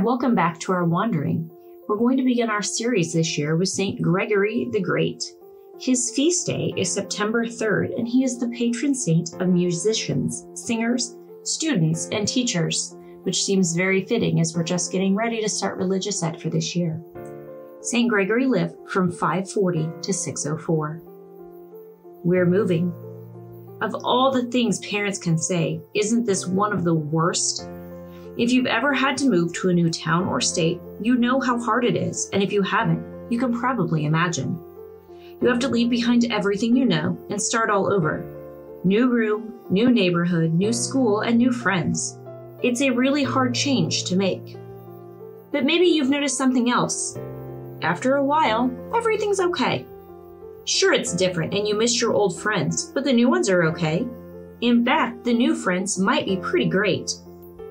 Welcome back to our wandering. We're going to begin our series this year with St. Gregory the Great. His feast day is September 3rd, and he is the patron saint of musicians, singers, students, and teachers, which seems very fitting as we're just getting ready to start Religious Ed for this year. St. Gregory lived from 540 to 604. We're moving. Of all the things parents can say, isn't this one of the worst? If you've ever had to move to a new town or state, you know how hard it is, and if you haven't, you can probably imagine. You have to leave behind everything you know and start all over. New room, new neighborhood, new school, and new friends. It's a really hard change to make. But maybe you've noticed something else. After a while, everything's okay. Sure, it's different and you miss your old friends, but the new ones are okay. In fact, the new friends might be pretty great.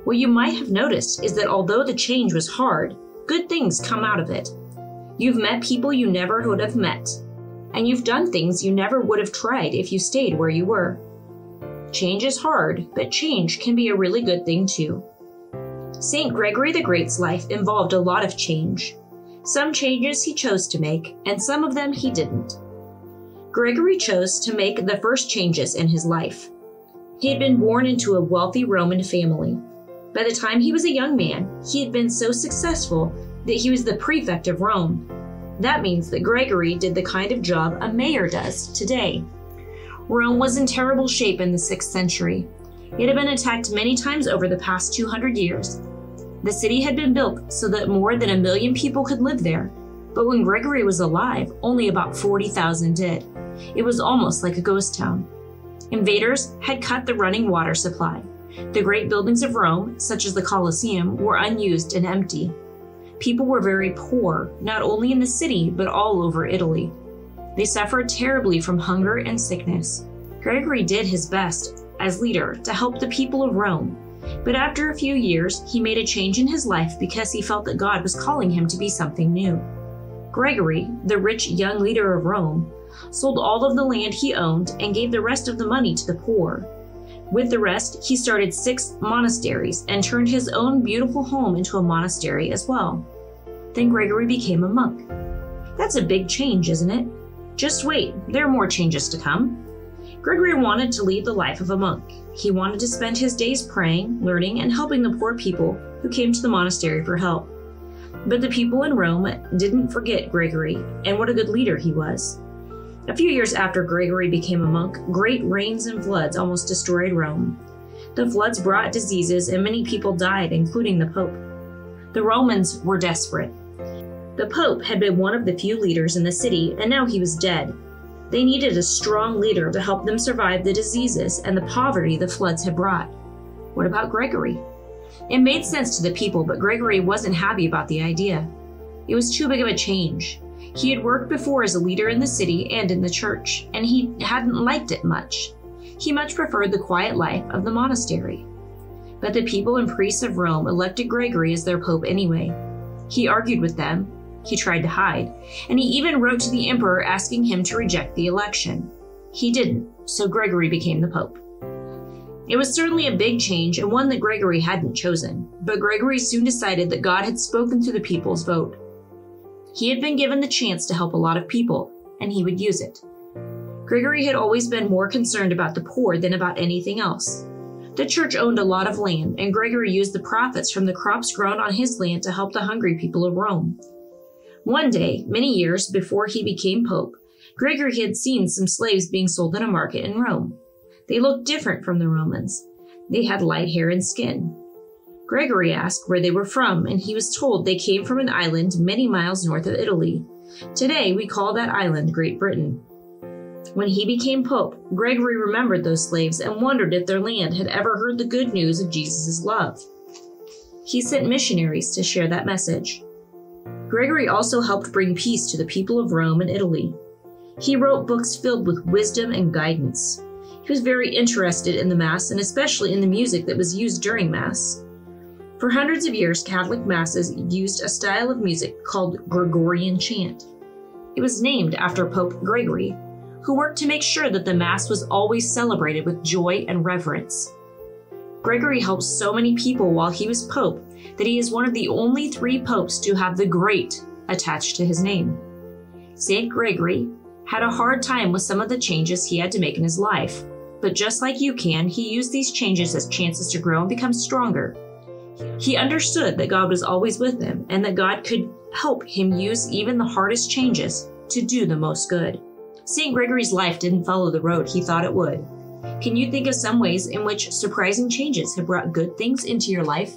What you might have noticed is that although the change was hard, good things come out of it. You've met people you never would have met, and you've done things you never would have tried if you stayed where you were. Change is hard, but change can be a really good thing too. St. Gregory the Great's life involved a lot of change. Some changes he chose to make, and some of them he didn't. Gregory chose to make the first changes in his life. He had been born into a wealthy Roman family. By the time he was a young man, he had been so successful that he was the prefect of Rome. That means that Gregory did the kind of job a mayor does today. Rome was in terrible shape in the 6th century. It had been attacked many times over the past 200 years. The city had been built so that more than 1 million people could live there, but when Gregory was alive, only about 40,000 did. It was almost like a ghost town. Invaders had cut the running water supply. The great buildings of Rome, such as the Colosseum, were unused and empty. People were very poor, not only in the city, but all over Italy. They suffered terribly from hunger and sickness. Gregory did his best as leader to help the people of Rome, but after a few years, he made a change in his life because he felt that God was calling him to be something new. Gregory, the rich young leader of Rome, sold all of the land he owned and gave the rest of the money to the poor. With the rest, he started 6 monasteries and turned his own beautiful home into a monastery as well. Then Gregory became a monk. That's a big change, isn't it? Just wait, there are more changes to come. Gregory wanted to lead the life of a monk. He wanted to spend his days praying, learning, and helping the poor people who came to the monastery for help. But the people in Rome didn't forget Gregory and what a good leader he was. A few years after Gregory became a monk, great rains and floods almost destroyed Rome. The floods brought diseases and many people died, including the Pope. The Romans were desperate. The Pope had been one of the few leaders in the city, and now he was dead. They needed a strong leader to help them survive the diseases and the poverty the floods had brought. What about Gregory? It made sense to the people, but Gregory wasn't happy about the idea. It was too big of a change. He had worked before as a leader in the city and in the church, and he hadn't liked it much. He much preferred the quiet life of the monastery. But the people and priests of Rome elected Gregory as their pope anyway. He argued with them, he tried to hide, and he even wrote to the emperor asking him to reject the election. He didn't, so Gregory became the pope. It was certainly a big change and one that Gregory hadn't chosen, but Gregory soon decided that God had spoken through the people's vote. He had been given the chance to help a lot of people, and he would use it. Gregory had always been more concerned about the poor than about anything else. The church owned a lot of land, and Gregory used the profits from the crops grown on his land to help the hungry people of Rome. One day, many years before he became pope, Gregory had seen some slaves being sold in a market in Rome. They looked different from the Romans. They had light hair and skin. Gregory asked where they were from, and he was told they came from an island many miles north of Italy. Today, we call that island Great Britain. When he became pope, Gregory remembered those slaves and wondered if their land had ever heard the good news of Jesus' love. He sent missionaries to share that message. Gregory also helped bring peace to the people of Rome and Italy. He wrote books filled with wisdom and guidance. He was very interested in the Mass and especially in the music that was used during Mass. For hundreds of years, Catholic masses used a style of music called Gregorian chant. It was named after Pope Gregory, who worked to make sure that the Mass was always celebrated with joy and reverence. Gregory helped so many people while he was Pope that he is one of the only 3 popes to have the Great attached to his name. St. Gregory had a hard time with some of the changes he had to make in his life, but just like you can, he used these changes as chances to grow and become stronger. He understood that God was always with him and that God could help him use even the hardest changes to do the most good. St. Gregory's life didn't follow the road he thought it would. Can you think of some ways in which surprising changes have brought good things into your life?